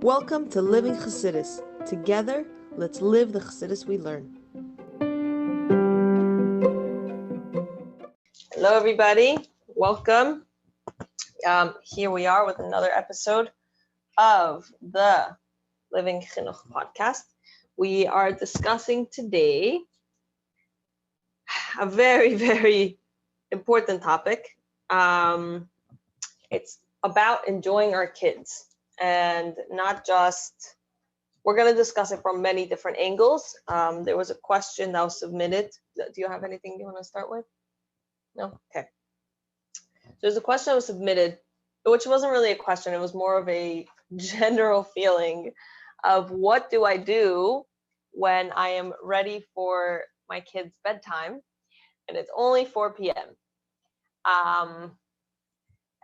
Welcome to Living Chassidus. Together, let's live the Chassidus we learn. Hello, everybody. Welcome. Here we are with another episode of the Living Chinuch podcast. We are discussing today a very, very important topic. It's about enjoying our kids. And not just, we're going to discuss it from many different angles. There was a question that was submitted. Do you have anything you want to start with? No? Okay. There's a question that was submitted, which wasn't really a question. It was more of a general feeling of what do I do when I am ready for my kids' bedtime and it's only 4 p.m.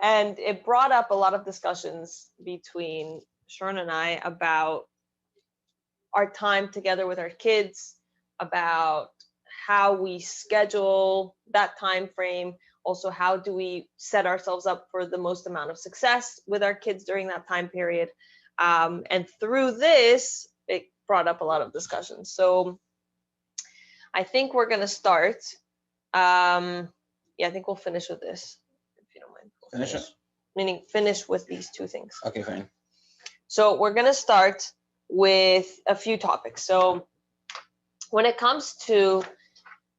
And it brought up a lot of discussions between Sharon and I about our time together with our kids, about how we schedule that time frame. Also, how do we set ourselves up for the most amount of success with our kids during that time period? And through this, it brought up a lot of discussions. So I think we're going to start. I think we'll finish with this. Finish it? Meaning finish with these two things. Okay, fine. So we're going to start with a few topics. So when it comes to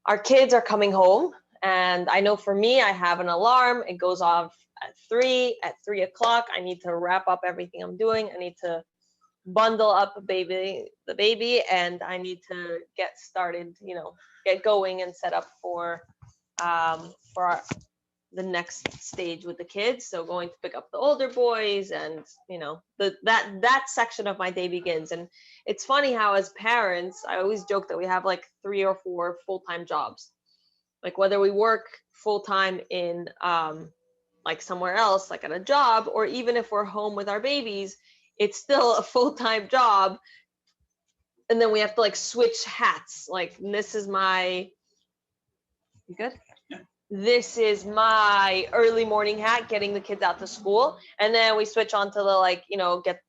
our kids are coming home, and I know for me, I have an alarm. It goes off at 3 o'clock. I need to wrap up everything I'm doing. I need to bundle up the baby, and I need to get started, get going and set up for the next stage with the kids. So going to pick up the older boys, and that section of my day begins. And it's funny how as parents, I always joke that we have like 3 or 4 full-time jobs. Like whether we work full-time in like somewhere else, like at a job, or even if we're home with our babies, it's still a full-time job. And then we have to like switch hats. Like this is my, you good? Yeah. This is my early morning hat, getting the kids out to school. And then we switch on to the get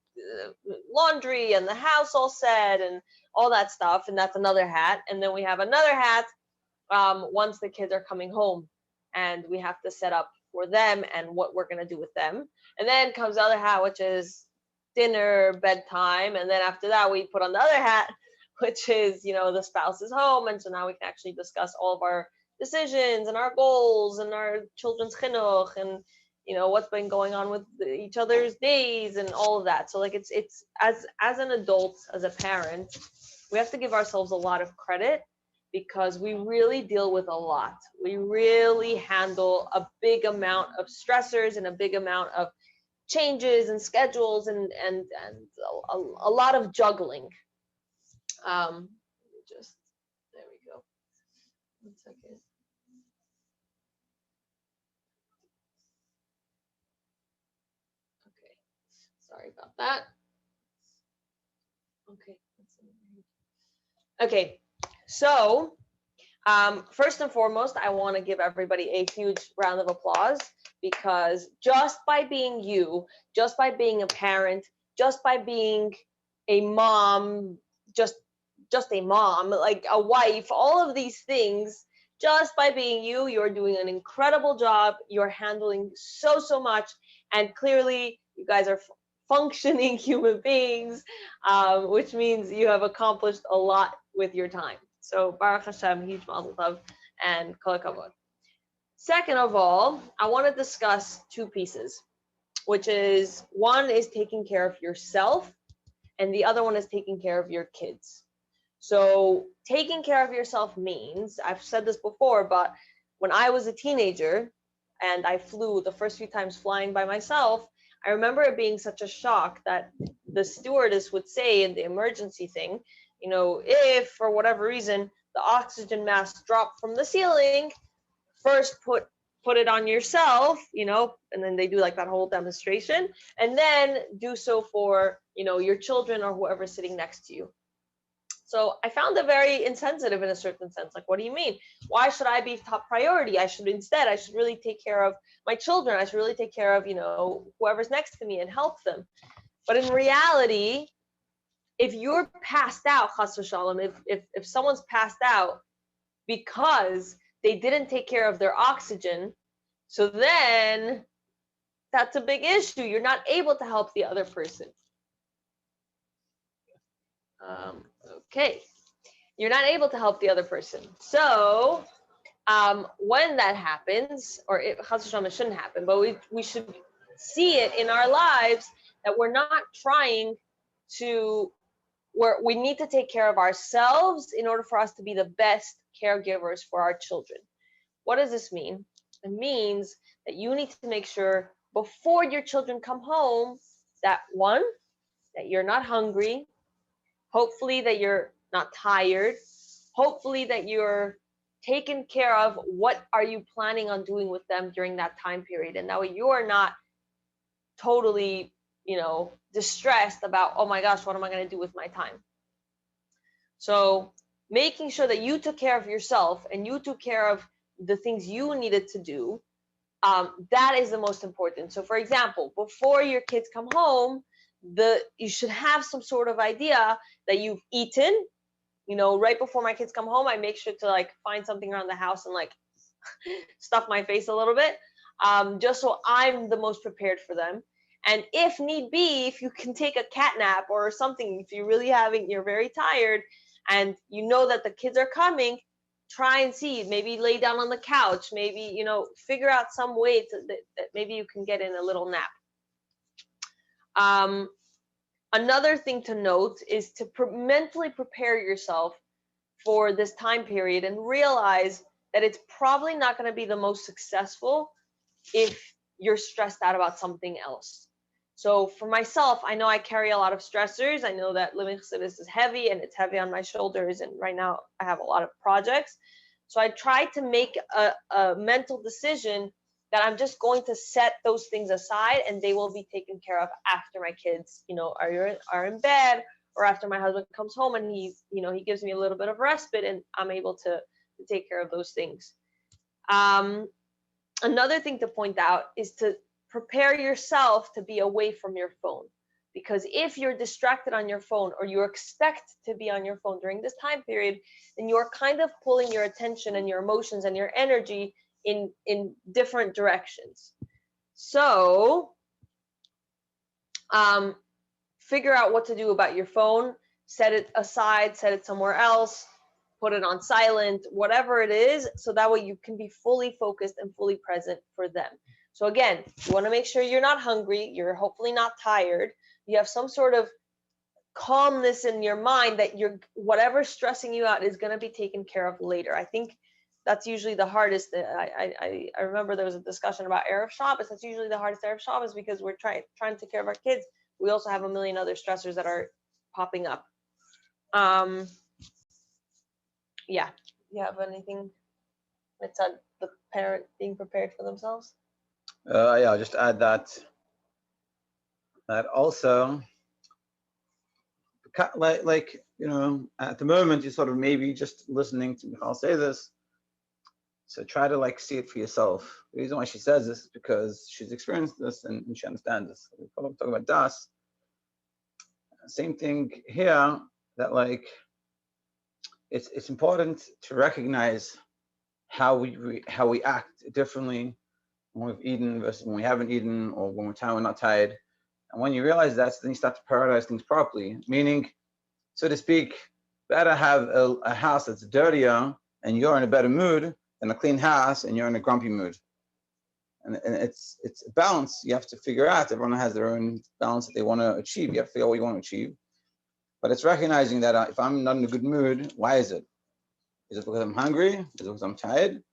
laundry and the house all set and all that stuff. And that's another hat. And then we have another hat once the kids are coming home, and we have to set up for them and what we're going to do with them. And then comes the other hat, which is dinner, bedtime. And then after that, we put on the other hat, which is, the spouse is home. And so now we can actually discuss all of our decisions and our goals and our children's chinuch and what's been going on with each other's days and all of that. So like it's as an adult, as a parent, we have to give ourselves a lot of credit because we really deal with a lot. We really handle a big amount of stressors and a big amount of changes and schedules and a lot of juggling. There we go. 1 second. Okay, sorry about that. Okay, so first and foremost, I want to give everybody a huge round of applause because just by being you, just by being a parent, just by being a mom, just a mom, like a wife, all of these things, just by being you, you're doing an incredible job. You're handling so much. And clearly you guys are functioning human beings, which means you have accomplished a lot with your time. So Baruch Hashem, huge mazel tov, and kol hakavod. Second of all, I want to discuss 2 pieces, which is one is taking care of yourself, and the other one is taking care of your kids. So taking care of yourself means, I've said this before, but when I was a teenager and I flew the first few times flying by myself, I remember it being such a shock that the stewardess would say in the emergency thing, if for whatever reason the oxygen mask dropped from the ceiling, first put it on yourself, and then they do like that whole demonstration, and then do so for, your children or whoever's sitting next to you. So I found it very insensitive in a certain sense. Like, what do you mean? Why should I be top priority? I should really take care of my children. I should really take care of, whoever's next to me and help them. But in reality, if you're passed out, chas v'shalom, if someone's passed out because they didn't take care of their oxygen, so then that's a big issue. You're not able to help the other person. Okay, you're not able to help the other person. So when that happens, or it, chas v'shalom, it shouldn't happen, but we should see it in our lives that we're not trying to, where we need to take care of ourselves in order for us to be the best caregivers for our children. What does this mean? It means that you need to make sure before your children come home that one, that you're not hungry, hopefully that you're not tired, hopefully that you're taken care of. What are you planning on doing with them during that time period? And that way you're not totally, distressed about, oh my gosh, what am I going to do with my time? So making sure that you took care of yourself and you took care of the things you needed to do, that is the most important. So for example, before your kids come home, you should have some sort of idea that you've eaten. Right before my kids come home, I make sure to like find something around the house and like stuff my face a little bit, just so I'm the most prepared for them. And if need be, if you can take a cat nap or something, if you're very tired and you know that the kids are coming, try and see, maybe lay down on the couch, maybe, figure out some way that maybe you can get in a little nap. Another thing to note is to mentally prepare yourself for this time period and realize that it's probably not going to be the most successful if you're stressed out about something else. So for myself, I know I carry a lot of stressors. I know that living chassidus is heavy and it's heavy on my shoulders. And right now I have a lot of projects. So I try to make a mental decision that I'm just going to set those things aside and they will be taken care of after my kids, are in bed, or after my husband comes home and he gives me a little bit of respite and I'm able to take care of those things. Another thing to point out is to prepare yourself to be away from your phone, because if you're distracted on your phone or you expect to be on your phone during this time period, then you're kind of pulling your attention and your emotions and your energy in different directions. So figure out what to do about your phone, set it aside, set it somewhere else, put it on silent, whatever it is, so that way you can be fully focused and fully present for them. So again, you want to make sure you're not hungry, you're hopefully not tired, you have some sort of calmness in your mind that whatever's stressing you out is going to be taken care of later. I think that's usually the hardest. I remember there was a discussion about Erev Shabbos. That's usually the hardest Erev Shabbos because we're trying to take care of our kids. We also have a million other stressors that are popping up. Yeah. You have anything? It's the parent being prepared for themselves. Yeah, I'll just add that also, like at the moment you're sort of maybe just listening to Michal say this, so try to like see it for yourself. The reason why she says this is because she's experienced this and she understands this. We're talking about das. Same thing here, that like it's important to recognize how we act differently when we've eaten versus when we haven't eaten, or when we're tired, we're not tired. And when you realize that, then you start to prioritize things properly. Meaning, so to speak, better have a house that's dirtier and you're in a better mood than a clean house and you're in a grumpy mood. And it's a balance you have to figure out. Everyone has their own balance that they want to achieve. You have to figure out what you want to achieve. But it's recognizing that if I'm not in a good mood, why is it? Is it because I'm hungry? Is it because I'm tired?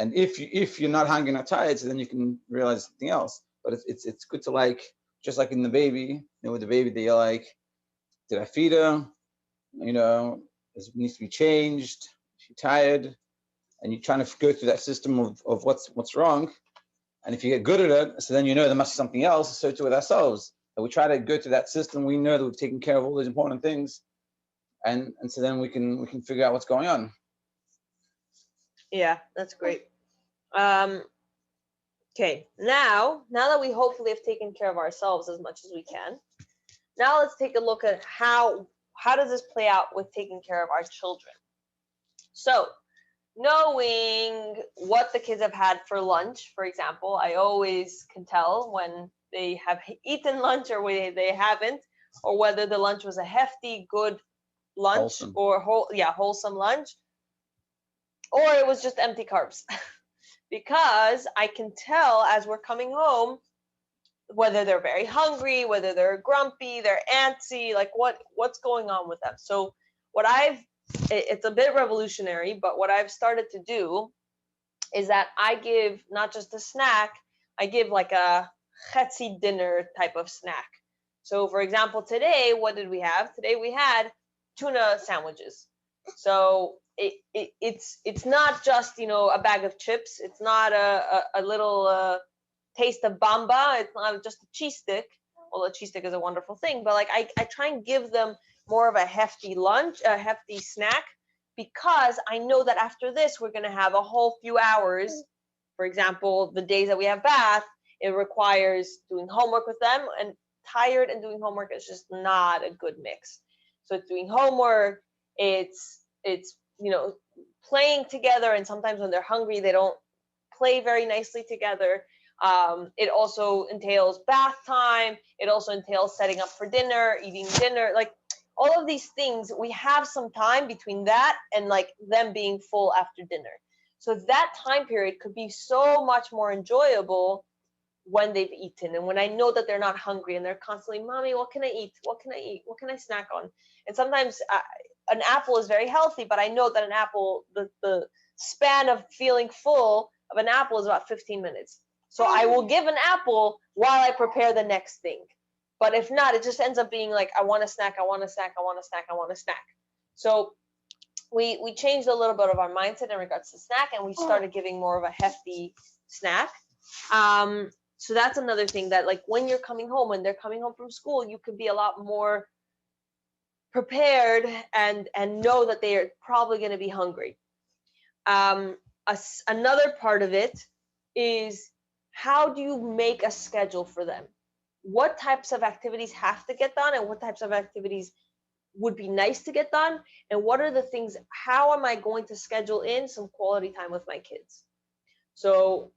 And if you're not hungry, not tired, so then you can realize something else. But it's good to, like, just like in the baby, with the baby, that you're like, did I feed her? It needs to be changed. She's tired, and you're trying to go through that system of what's wrong. And if you get good at it, so then there must be something else. So too with ourselves, that we try to go through that system. We know that we've taken care of all those important things, and so then we can figure out what's going on. Yeah, that's great. Okay, now that we hopefully have taken care of ourselves as much as we can, now let's take a look at how does this play out with taking care of our children. So, knowing what the kids have had for lunch, for example, I always can tell when they have eaten lunch or when they haven't, or whether the lunch was a hefty, good lunch Wholesome. or wholesome lunch, or it was just empty carbs. Because I can tell as we're coming home whether they're very hungry, whether they're grumpy, they're antsy, like what's going on with them. So it's a bit revolutionary, but what I've started to do is that I give not just a snack, I give like a chetzi dinner type of snack. So for example, today, what did we have? Today we had tuna sandwiches. So it's not just, a bag of chips. It's not a little taste of bamba. It's not just a cheese stick. Well, a cheese stick is a wonderful thing, but like I try and give them more of a hefty lunch, a hefty snack, because I know that after this we're gonna have a whole few hours. For example, the days that we have bath, it requires doing homework with them, and tired and doing homework is just not a good mix. So it's doing homework, it's playing together, and sometimes when they're hungry, they don't play very nicely together. It also entails bath time. It also entails setting up for dinner, eating dinner. Like all of these things, we have some time between that and like them being full after dinner. So that time period could be so much more enjoyable when they've eaten and when I know that they're not hungry and they're constantly, mommy, what can I eat? What can I eat? What can I snack on? And sometimes an apple is very healthy, but I know that an apple, the span of feeling full of an apple is about 15 minutes. So I will give an apple while I prepare the next thing. But if not, it just ends up being like, I want a snack, I want a snack, I want a snack, I want a snack. So we changed a little bit of our mindset in regards to snack, and we started giving more of a hefty snack. So that's another thing, that like when you're coming home, when they're coming home from school, you could be a lot more prepared and know that they are probably going to be hungry. Another part of it is, how do you make a schedule for them? What types of activities have to get done, and what types of activities would be nice to get done, and what are the things, how am I going to schedule in some quality time with my kids? So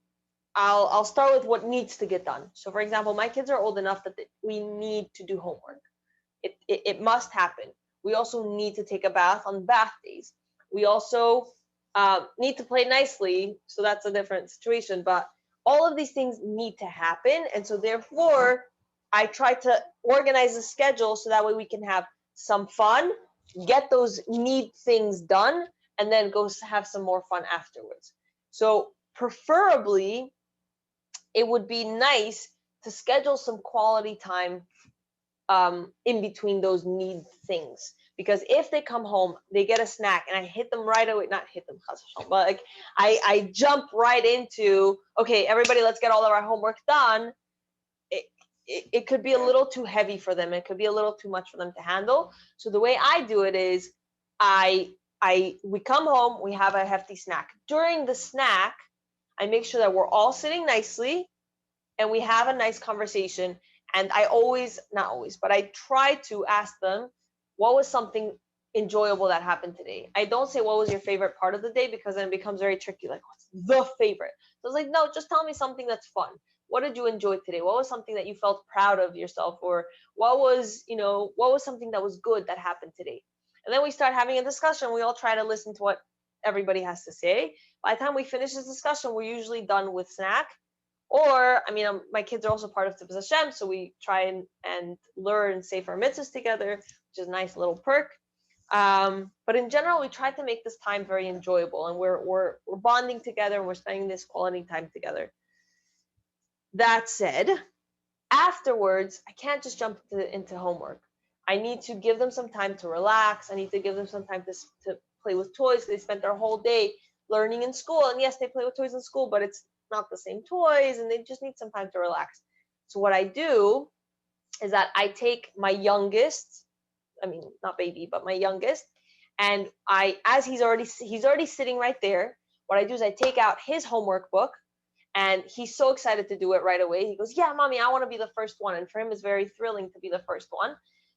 I'll start with what needs to get done. So for example, my kids are old enough that we need to do homework. It must happen. We also need to take a bath on bath days. We also need to play nicely. So that's a different situation. But all of these things need to happen. And so therefore, I try to organize a schedule so that way we can have some fun, get those need things done, and then go have some more fun afterwards. So preferably, it would be nice to schedule some quality time in between those need things. Because if they come home, they get a snack, and I hit them right away, not hit them, but like I jump right into, okay, everybody, let's get all of our homework done. It could be a little too heavy for them. It could be a little too much for them to handle. So the way I do it is, we come home, we have a hefty snack. During the snack, I make sure that we're all sitting nicely and we have a nice conversation. And I always, not always, but I try to ask them, what was something enjoyable that happened today? I don't say, what was your favorite part of the day? Because then it becomes very tricky. Like, what's the favorite? So it's like, no, just tell me something that's fun. What did you enjoy today? What was something that you felt proud of yourself? Or what was something that was good that happened today? And then we start having a discussion. We all try to listen to what everybody has to say. By the time we finish this discussion, we're usually done with snack. Or, I mean, my kids are also part of Tibbetz Hashem, so we try and learn Sefer Mitzvahs together, which is a nice little perk. But in general, we try to make this time very enjoyable, and we're bonding together, and we're spending this quality time together. That said, afterwards, I can't just jump into homework. I need to give them some time to relax. I need to give them some time to play with toys. They spent their whole day learning in school, and yes, they play with toys in school, but it's not the same toys, and they just need some time to relax. So what I do is that I take my youngest, I mean, not baby, but my youngest, and as he's already sitting right there, what I do is I take out his homework book, And he's so excited to do it right away. He goes, yeah, mommy, I want to be the first one. And for him, it's very thrilling to be the first one.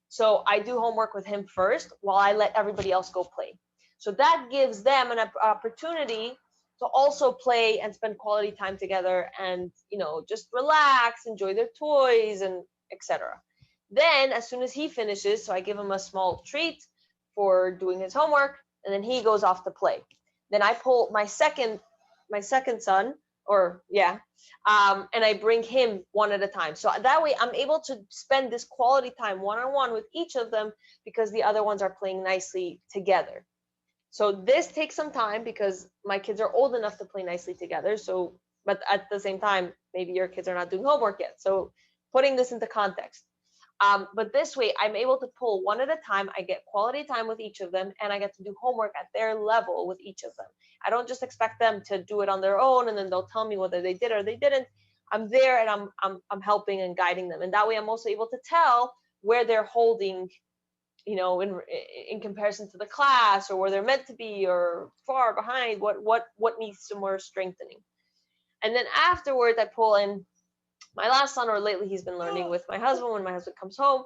So I do homework with him first while I let everybody else go play. So that gives them an opportunity to also play and spend quality time together and, just relax, enjoy their toys, and etc. Then as soon as he finishes, so I give him a small treat for doing his homework, and then he goes off to play. Then I pull my second son, and I bring him one at a time. So that way I'm able to spend this quality time one-on-one with each of them because the other ones are playing nicely together. So this takes some time because my kids are old enough to play nicely together. So, but at the same time, maybe your kids are not doing homework yet. So putting this into context. But this way, I'm able to pull one at a time. I get quality time with each of them, and I get to do homework at their level with each of them. I don't just expect them to do it on their own, and then they'll tell me whether they did or they didn't. I'm there, and I'm helping and guiding them, and that way, I'm also able to tell where they're holding, in comparison to the class, or where they're meant to be, or far behind. What needs some more strengthening, and then afterwards, I pull in my last son, or lately he's been learning with my husband when my husband comes home.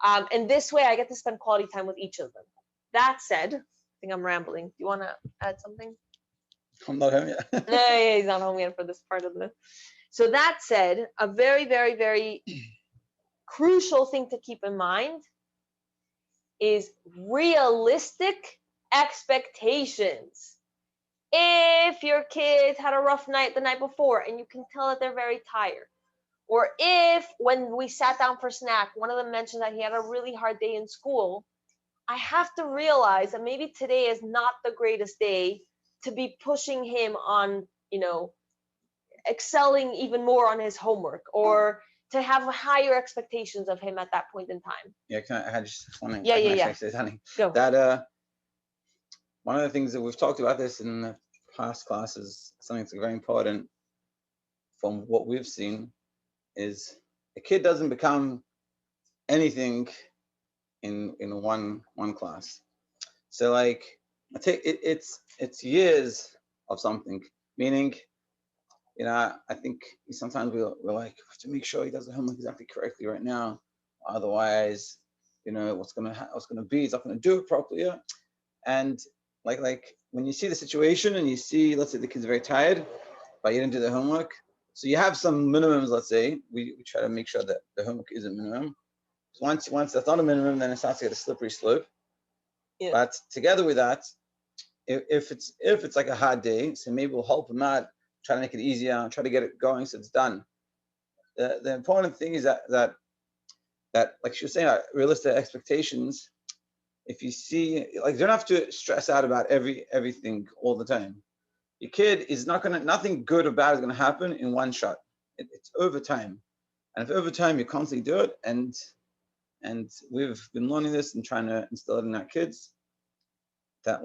And this way I get to spend quality time with each of them. That said, I think I'm rambling. Do you want to add something? I'm not home yet. No, he's not home yet for this part of the. So that said, a very, very, very crucial thing to keep in mind is realistic expectations. If your kids had a rough night the night before and you can tell that they're very tired, or if when we sat down for snack, one of them mentioned that he had a really hard day in school, I have to realize that maybe today is not the greatest day to be pushing him on, excelling even more on his homework, or to have higher expectations of him at that point in time. Yeah, I had just one thing. Yeah. Say something. Go. That one of the things that we've talked about this in the past classes, something that's very important from what we've seen, is a kid doesn't become anything in one class. So like I take it's years of something. Meaning, I think sometimes we're like, we have to make sure he does the homework exactly correctly right now. Otherwise, what's gonna be, he's not gonna do it properly. Yeah? And like when you see the situation and you see, let's say the kid's very tired, but you didn't do the homework. So you have some minimums, let's say. We try to make sure that the homework is a minimum. Once that's not a minimum, then it starts to get a slippery slope. Yeah. But together with that, if it's like a hard day, so maybe we'll help him out, try to make it easier, try to get it going so it's done. The important thing is that like she was saying, realistic expectations. If you see, like, you don't have to stress out about everything all the time. Your kid is nothing good or bad is gonna happen in one shot. It's over time, and if over time you constantly do it, and we've been learning this and trying to instill it in our kids, that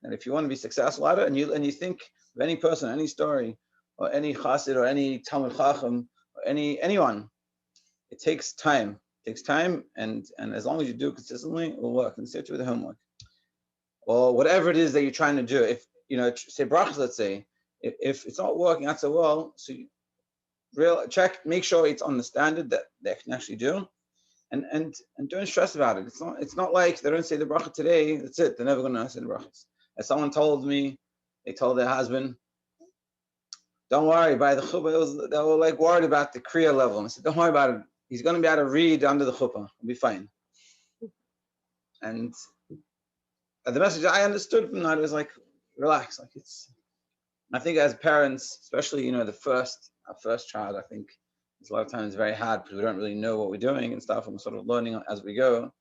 if you want to be successful at it, and you think of any person, any story, or any chassid, or any Talmud Chacham, or anyone, it takes time. It takes time, and as long as you do it consistently, it will work. And same with the homework, or whatever it is that you're trying to do. If say brachas, let's say, if it's not working out so well, so make sure it's on the standard that they can actually do, and don't stress about it. It's not like they don't say the bracha today. That's it. They're never going to say the brachas. As someone told me, they told their husband, "Don't worry." By the chuppah, they were like worried about the kriya level. And I said, "Don't worry about it. He's going to be able to read under the chuppah. He'll be fine." And the message I understood from that was like, relax. Like I think as parents, especially our first child, I think it's a lot of times very hard because we don't really know what we're doing and stuff, and we're sort of learning as we go.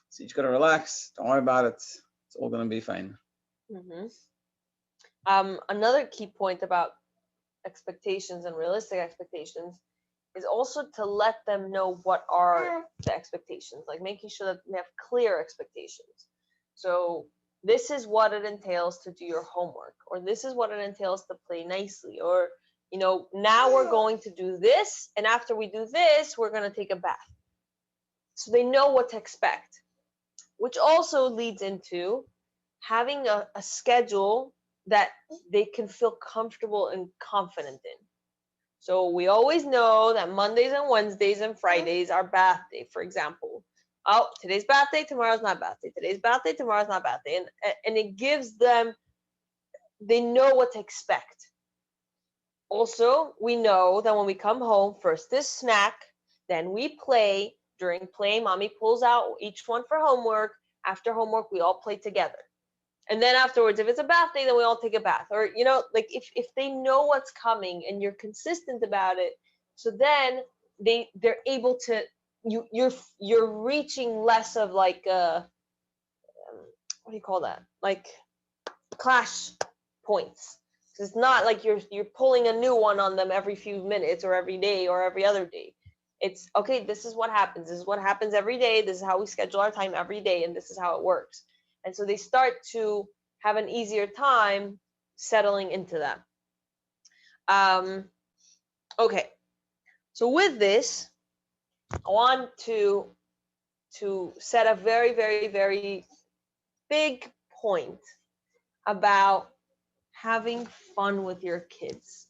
So you just got to relax. Don't worry about it. It's all going to be fine. Mm-hmm. Another key point about expectations and realistic expectations is also to let them know what are the expectations, like making sure that they have clear expectations. So this is what it entails to do your homework, or this is what it entails to play nicely, or now we're going to do this, and after we do this, we're going to take a bath. So they know what to expect, which also leads into having a schedule that they can feel comfortable and confident in. So we always know that Mondays and Wednesdays and Fridays are bath day, for example. Oh, today's bath day, tomorrow's not bath day. Today's bath day, tomorrow's not bath day. And it gives them, they know what to expect. Also, we know that when we come home, first is snack, then we play. During play, mommy pulls out each one for homework. After homework, we all play together. And then afterwards, if it's a bath day, then we all take a bath. Or, like if they know what's coming and you're consistent about it, so then they're able to, you're reaching less of like what do you call that? Like clash points. It's not like you're pulling a new one on them every few minutes or every day or every other day. It's okay, this is what happens. This is what happens every day. This is how we schedule our time every day, and this is how it works. And so they start to have an easier time settling into that. Okay. So with this, I want to set a very, very, very big point about having fun with your kids.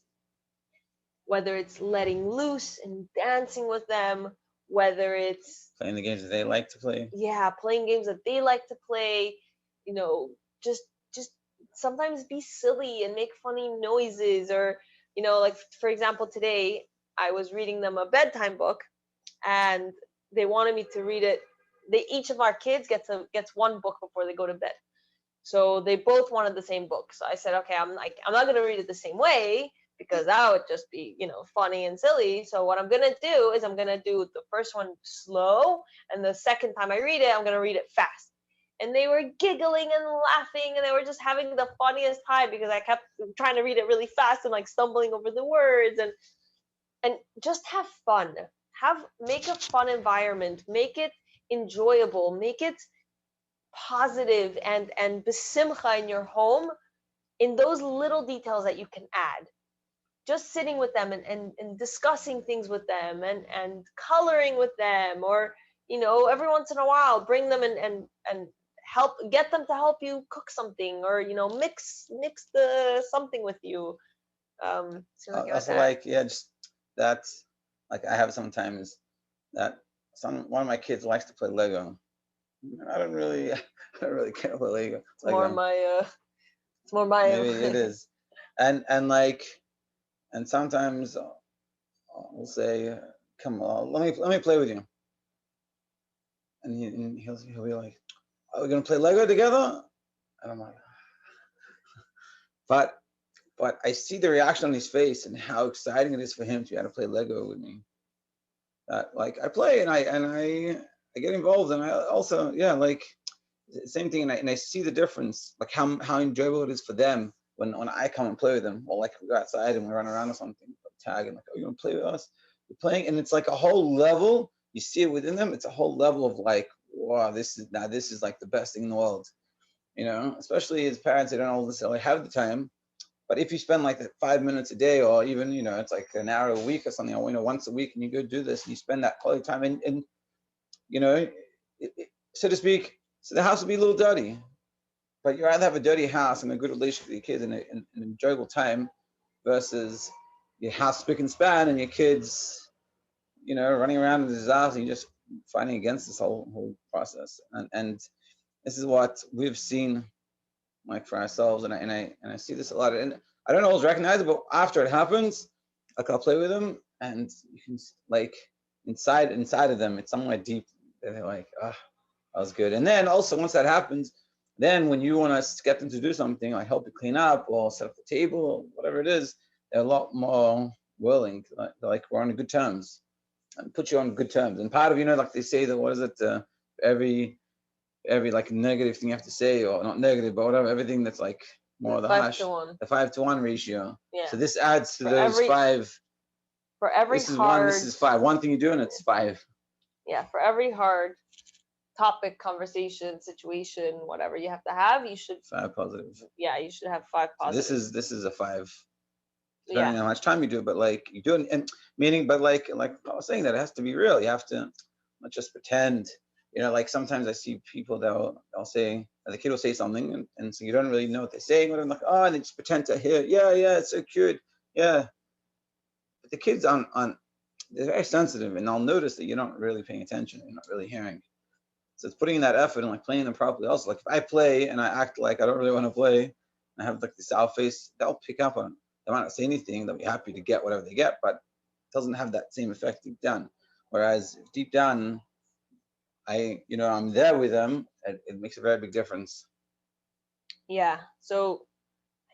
Whether it's letting loose and dancing with them, whether it's playing the games that they like to play. Yeah, playing games that they like to play, just sometimes be silly and make funny noises, or like for example, today I was reading them a bedtime book, and they wanted me to read it. Each of our kids gets one book before they go to bed. So they both wanted the same book. So I said, okay, I'm not going to read it the same way, because that would just be, funny and silly. So what I'm going to do is I'm going to do the first one slow, and the second time I read it, I'm going to read it fast. And they were giggling and laughing, and they were just having the funniest time, because I kept trying to read it really fast and like stumbling over the words, and just have fun. Make a fun environment, make it enjoyable, make it positive and besimcha in your home, in those little details that you can add. Just sitting with them and discussing things with them, and coloring with them, or every once in a while bring them and get them to help you cook something, or mix the something with you. Also, like, yeah, just that's like, I have sometimes that one of my kids likes to play Lego. I don't really care about Lego. It's more my maybe it is, and like, and sometimes we'll say, come on, let me play with you, and he'll be like, are we gonna play Lego together? And I'm like, but I see the reaction on his face and how exciting it is for him to be able to play Lego with me. Like, I play and I get involved, and I also, yeah, like, same thing, and I see the difference, like how enjoyable it is for them when I come and play with them, or like we go outside and we run around or something, tag, and like, oh, you want to play with us? We're playing, and it's like a whole level. You see it within them. It's a whole level of like, wow, this is like the best thing in the world, especially as parents, they don't always necessarily have the time. But if you spend like 5 minutes a day, or even, it's like an hour a week or something, or, once a week, and you go do this, and you spend that quality time, and so to speak, so the house will be a little dirty, but you'd rather have a dirty house and a good relationship with your kids and an enjoyable time, versus your house spick and span and your kids, running around in disaster, and you're just fighting against this whole process. And this is what we've seen, like, for ourselves, and I see this a lot, and I don't always recognize it, but after it happens, like, I'll play with them, and you can, like, inside of them, it's somewhere deep, they're like, oh, that was good. And then also, once that happens, then when you want to get them to do something, like help you clean up or set up the table or whatever it is, they're a lot more willing. They're like, we're on good terms, and put you on good terms. And part of, like they say that, what is it? Every like negative thing you have to say, or not negative, but whatever, everything that's like more the 5-to-1. The 5-to-1 ratio. Yeah. So this adds to those 5. For every this is hard, 1. This is 5. One thing you do, and it's 5. Yeah. For every hard topic, conversation, situation, whatever you have to have, you should 5 positive. Yeah, you should have 5 positive. So this is a 5. Depending on how much time you do it, but like you do it, and meaning, but like I was saying, that it has to be real. You have to not just pretend. Like sometimes I see people they'll say, the kid will say something, and so you don't really know what they're saying, but I'm like, oh, and they just pretend to hear, yeah, it's so cute, yeah. but the kids they're very sensitive, and they'll notice that you're not really paying attention, you're not really hearing. So it's putting in that effort and like playing them properly. Also, like if I play and I act like I don't really want to play, and I have like this sour face, they'll pick up on it. They might not say anything, they'll be happy to get whatever they get, but it doesn't have that same effect deep down. Whereas deep down, I'm there with them, it makes a very big difference. Yeah. So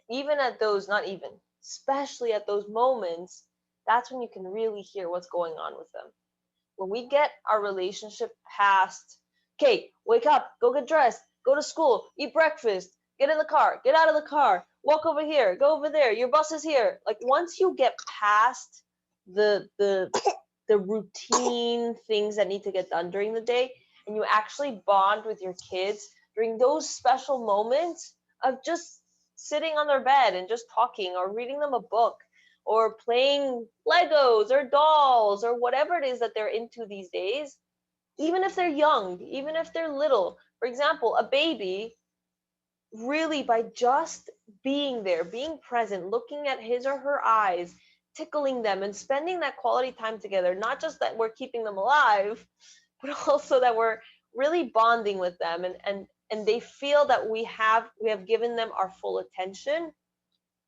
even at those, not even, especially at those moments, that's when you can really hear what's going on with them. When we get our relationship past, okay, wake up, go get dressed, go to school, eat breakfast, get in the car, get out of the car, walk over here, go over there, your bus is here. Like once you get past the routine things that need to get done during the day, and you actually bond with your kids during those special moments of just sitting on their bed and just talking or reading them a book or playing Legos or dolls or whatever it is that they're into these days, even if they're young, even if they're little. For example, a baby, really by just being there, being present, looking at his or her eyes, tickling them and spending that quality time together, not just that we're keeping them alive, but also that we're really bonding with them, and they feel that we have given them our full attention.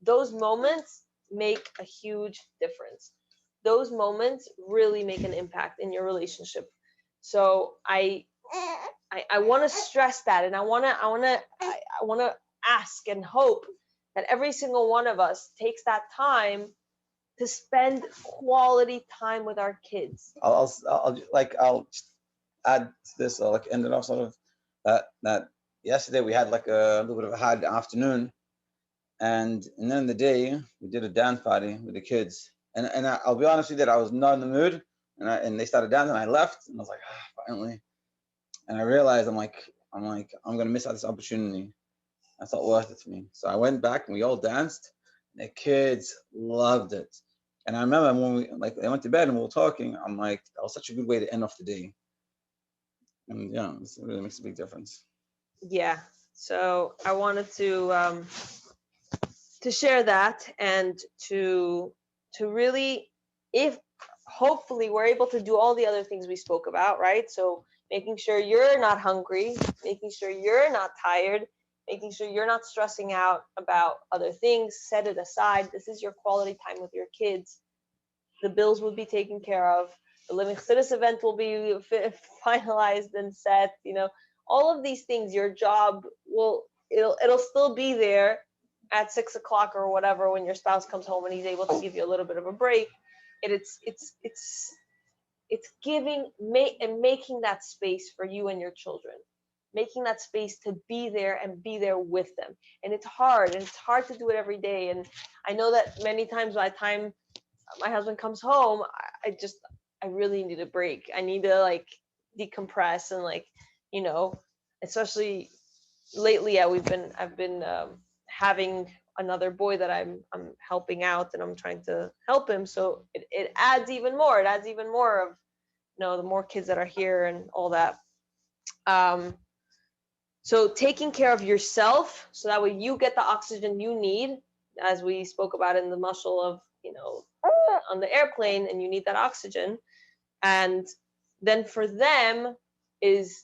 Those moments make a huge difference. Those moments really make an impact in your relationship. So I want to stress that, and I want to ask and hope that every single one of us takes that time to spend quality time with our kids. I'll add to this. I'll like end it off sort of that yesterday we had like a little bit of a hard afternoon, and then in the day we did a dance party with the kids, and I'll be honest with you that I was not in the mood, and they started dancing, and I left, and I was like, finally, and I realized I'm gonna miss out this opportunity. That's not worth it to me. So I went back and we all danced. And the kids loved it. And I remember when they went to bed and we were talking, I'm like, that was such a good way to end off the day. And yeah, it really makes a big difference. Yeah. So I wanted to share that, and to really, if hopefully we're able to do all the other things we spoke about, right? So making sure you're not hungry, making sure you're not tired, making sure you're not stressing out about other things, set it aside. This is your quality time with your kids. The bills will be taken care of. The Living Chassidus event will be finalized and set. All of these things, your job it'll still be there at 6 o'clock or whatever when your spouse comes home and he's able to give you a little bit of a break. It's giving and making that space for you and your children, making that space to be there and be there with them. And it's hard to do it every day. And I know that many times by the time my husband comes home, I really need a break. I need to like decompress and especially lately I've been having another boy that I'm helping out, and I'm trying to help him. So it adds even more. It adds even more of the more kids that are here and all that. So taking care of yourself so that way you get the oxygen you need, as we spoke about in the muscle of on the airplane, and you need that oxygen. And then for them is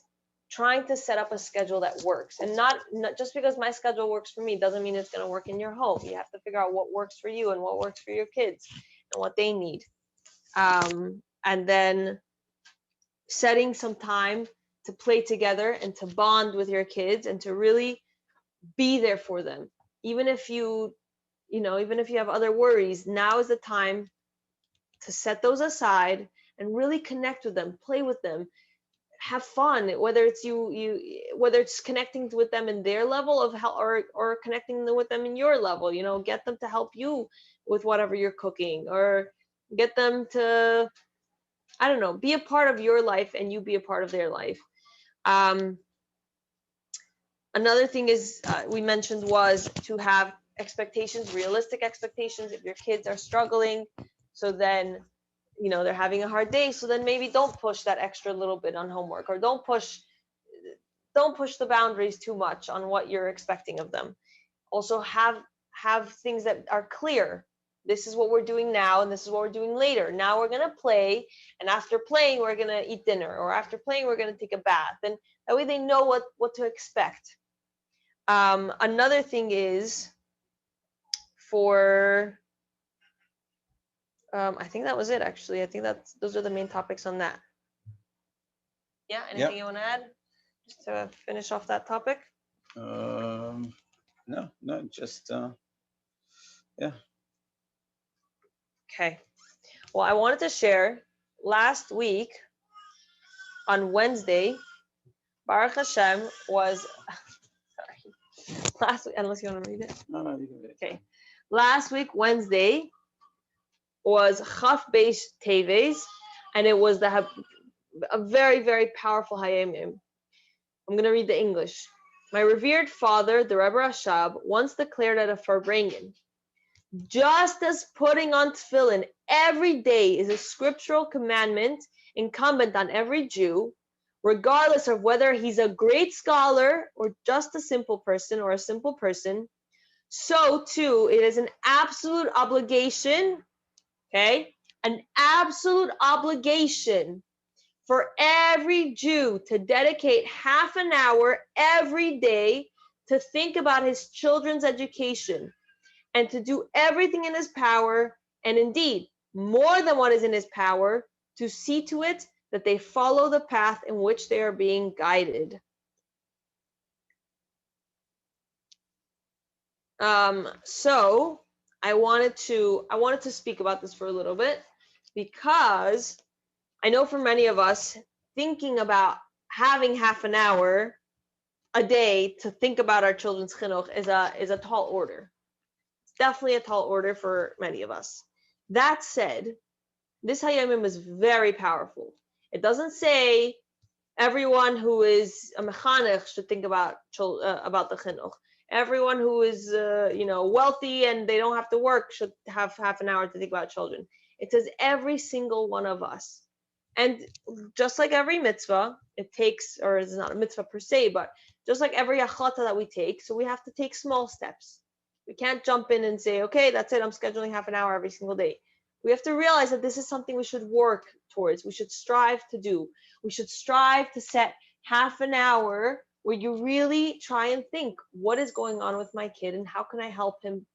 trying to set up a schedule that works, and not just because my schedule works for me doesn't mean it's going to work in your home. You have to figure out what works for you and what works for your kids and what they need. And then setting some time to play together and to bond with your kids and to really be there for them. Even if you have other worries, now is the time to set those aside and really connect with them, play with them, have fun, whether it's whether it's connecting with them in their level of help, or connecting with them in your level. Get them to help you with whatever you're cooking, or get them to, I don't know, be a part of your life and you be a part of their life. Another thing is we mentioned was to have expectations, realistic expectations. If your kids are struggling, so then they're having a hard day, so then maybe don't push that extra little bit on homework, or don't push the boundaries too much on what you're expecting of them. Also have things that are clear. this is what we're doing now, and this is what we're doing later. Now we're going to play, and after playing, we're going to eat dinner, or after playing, we're going to take a bath. And that way they know what to expect. Another thing is for, I think that was it, actually. I think those are the main topics on that. Yeah, anything you want to add? Just to finish off that topic? No, just, yeah. Okay. Well, I wanted to share last week on Wednesday, Baruch Hashem was, sorry, last week, unless you want to read it. No, you can read it. Okay. Last week, Wednesday, was Chaf Beis Teves, and it was a very, very powerful Hayamim. I'm going to read the English. My revered father, the Rebbe Rashab, once declared at a Farbrengen, just as putting on tefillin every day is a scriptural commandment incumbent on every Jew, regardless of whether he's a great scholar or just a simple person or a simple person, so too it is an absolute obligation, okay? An absolute obligation for every Jew to dedicate half an hour every day to think about his children's education and to do everything in his power, and indeed more than what is in his power, to see to it that they follow the path in which they are being guided. So I wanted to speak about this for a little bit, because I know for many of us, thinking about having half an hour a day to think about our children's chinuch is a tall order. It's definitely a tall order for many of us. That said, this hayamim is very powerful. It doesn't say everyone who is a mechanech should think about the chinuch. Everyone who is wealthy and they don't have to work should have half an hour to think about children. It says every single one of us. And just like every mitzvah, it takes, or it's not a mitzvah per se, but just like every achlata that we take, so we have to take small steps. We can't jump in and say, okay, that's it, I'm scheduling half an hour every single day. We have to realize that this is something we should work towards. We should strive to do. We should strive to set half an hour where you really try and think, what is going on with my kid and how can I help him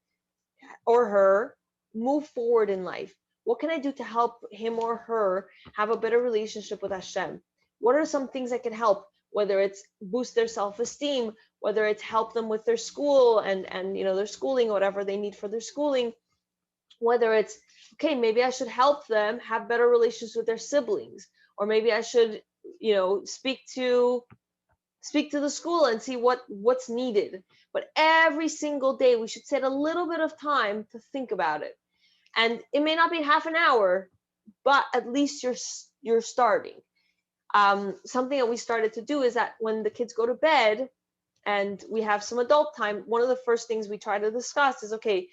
or her move forward in life? What can I do to help him or her have a better relationship with Hashem? What are some things that can help? Whether it's boost their self-esteem, whether it's help them with their school and their schooling, whatever they need for their schooling, whether it's, okay, maybe I should help them have better relations with their siblings, or maybe I should, speak to the school and see what's needed. But every single day we should set a little bit of time to think about it. And it may not be half an hour, but at least you're starting. Something that we started to do is that when the kids go to bed and we have some adult time, one of the first things we try to discuss is, okay,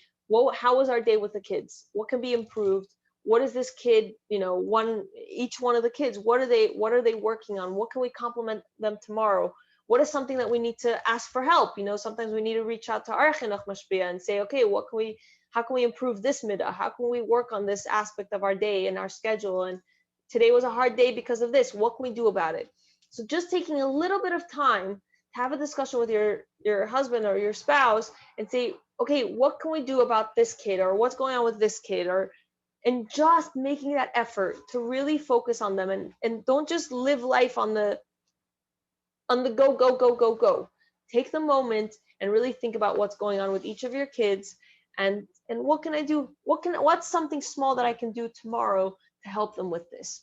how was our day with the kids? What can be improved? What is this kid, each one of the kids, what are they working on? What can we compliment them tomorrow? What is something that we need to ask for help? Sometimes we need to reach out to our chinuch mashpia and say, okay, how can we improve this midah? How can we work on this aspect of our day and our schedule? And today was a hard day because of this. What can we do about it? So just taking a little bit of time to have a discussion with your husband or your spouse and say, okay, what can we do about this kid, or what's going on with this kid, and just making that effort to really focus on them and don't just live life on the go. Take the moment and really think about what's going on with each of your kids and what can I do? What's something small that I can do tomorrow to help them with this?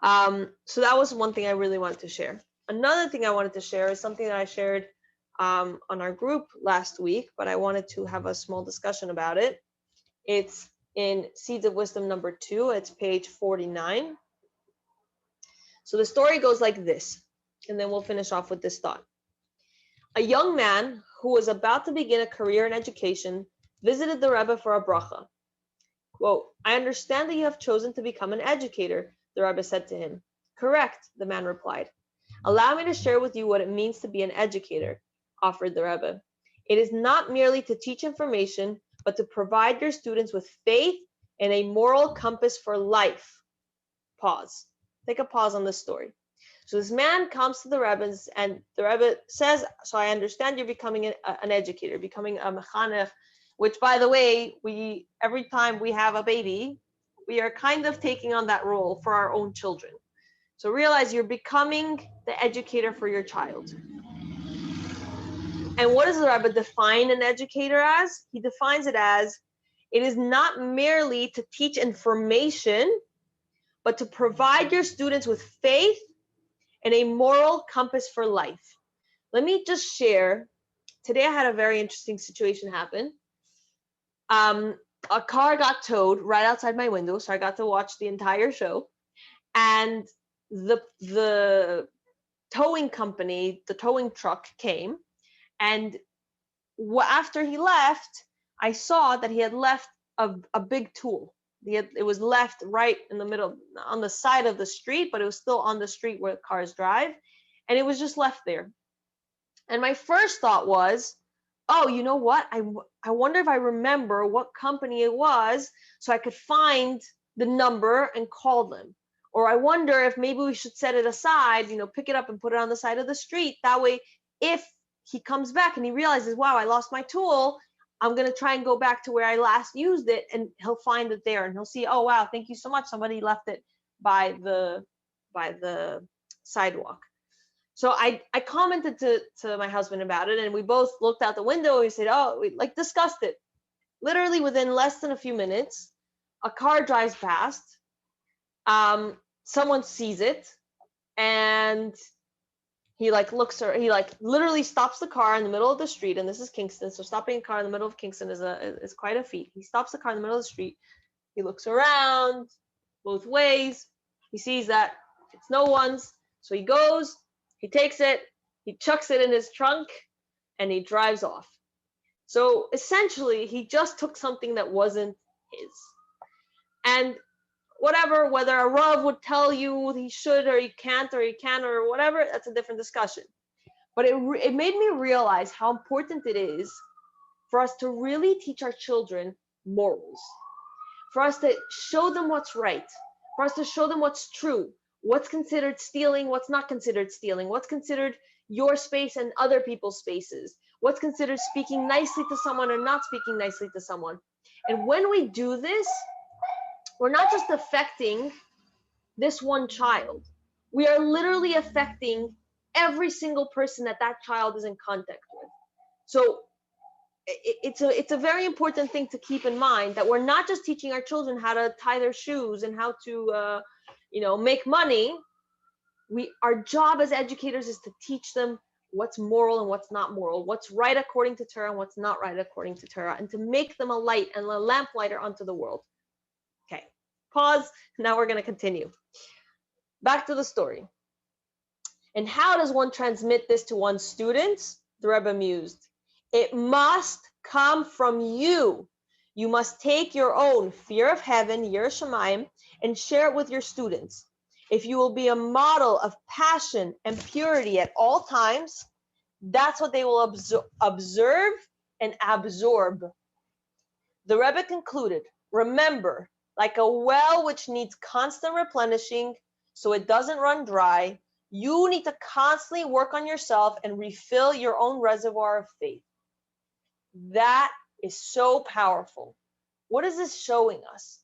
So that was one thing I really wanted to share. Another thing I wanted to share is something that I shared on our group last week, but I wanted to have a small discussion about it. It's in Seeds of Wisdom number 2. It's page 49. So the story goes like this, and then we'll finish off with this thought. A young man who was about to begin a career in education visited the Rebbe for a bracha. Quote, I understand that you have chosen to become an educator, the Rebbe said to him. Correct, the man replied. Allow me to share with you what it means to be an educator, offered the Rebbe. It is not merely to teach information, but to provide your students with faith and a moral compass for life. Pause. Take a pause on this story. So this man comes to the Rebbe, and the Rebbe says, so I understand you're becoming an educator, becoming a mechanech, which, by the way, every time we have a baby, we are kind of taking on that role for our own children. So realize you're becoming the educator for your child. And what does the Rebbe define an educator as? He defines it as, it is not merely to teach information, but to provide your students with faith and a moral compass for life. Let me just share. Today I had a very interesting situation happen. A car got towed right outside my window, so I got to watch the entire show. And the towing company, the towing truck came, and after he left, I saw that he had left a big tool. It was left right in the middle, on the side of the street, but it was still on the street where cars drive, and it was just left there. And my first thought was, oh, you know what? I wonder if I remember what company it was, so I could find the number and call them. Or I wonder if maybe we should set it aside, pick it up and put it on the side of the street. That way, if he comes back and he realizes, wow, I lost my tool, I'm going to try and go back to where I last used it, and he'll find it there, and he'll see, oh, wow, thank you so much. Somebody left it by the sidewalk. So I commented to my husband about it, and we both looked out the window. We said, oh, we discussed it. Literally within less than a few minutes, a car drives past. Someone sees it, and he literally stops the car in the middle of the street, and this is Kingston, so stopping a car in the middle of Kingston is quite a feat. He stops the car in the middle of the street. He looks around both ways. He sees that it's no one's, so he goes, he takes it, he chucks it in his trunk, and he drives off. So essentially, he just took something that wasn't his. And whatever, whether a Rav would tell you he should or he can't or he can or whatever, that's a different discussion. But it made me realize how important it is for us to really teach our children morals, for us to show them what's right, for us to show them what's true, what's considered stealing, what's not considered stealing, what's considered your space and other people's spaces, what's considered speaking nicely to someone or not speaking nicely to someone. And when we do this, we're not just affecting this one child. We are literally affecting every single person that child is in contact with. So it's a very important thing to keep in mind, that we're not just teaching our children how to tie their shoes and how to make money. Our job as educators is to teach them what's moral and what's not moral, what's right according to Torah and what's not right according to Torah, and to make them a light and a lamplighter unto the world. Okay, pause. Now we're going to continue. Back to the story. And how does one transmit this to one's students? The Rebbe mused. It must come from you. You must take your own fear of heaven, Yireh Shamayim, and share it with your students. If you will be a model of passion and purity at all times, that's what they will observe and absorb. The Rebbe concluded, remember, like a well which needs constant replenishing so it doesn't run dry, you need to constantly work on yourself and refill your own reservoir of faith. That is so powerful. What is this showing us?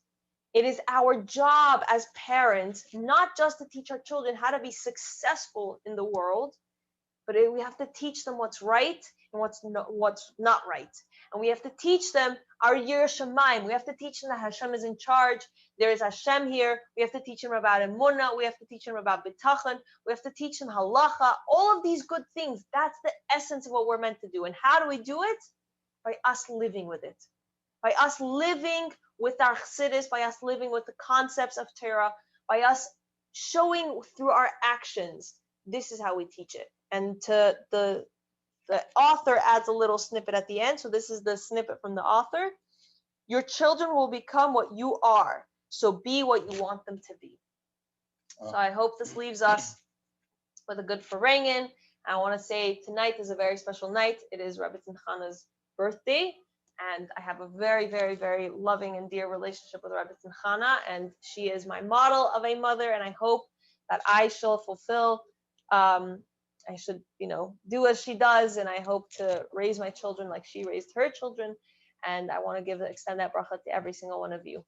It is our job as parents not just to teach our children how to be successful in the world, but we have to teach them what's right and what's not right. And we have to teach them our Yireh Shamayim. We have to teach them that Hashem is in charge. There is Hashem here. We have to teach them about Emunah. We have to teach them about Bitachon. We have to teach them Halacha. All of these good things. That's the essence of what we're meant to do. And how do we do it? By us living with it. By us living with our chassidus, by us living with the concepts of Torah, by us showing through our actions. This is how we teach it. And to the author adds a little snippet at the end. So this is the snippet from the author. Your children will become what you are. So be what you want them to be. So I hope this leaves us with a good Ferengen. I want to say tonight is a very special night. It is Rabbi Tzimchana's birthday. and I have a very, very, very loving and dear relationship with Rabbi Chana, and she is my model of a mother, and I hope that I shall fulfill, I should, do as she does, and I hope to raise my children like she raised her children, and I want to extend that bracha to every single one of you.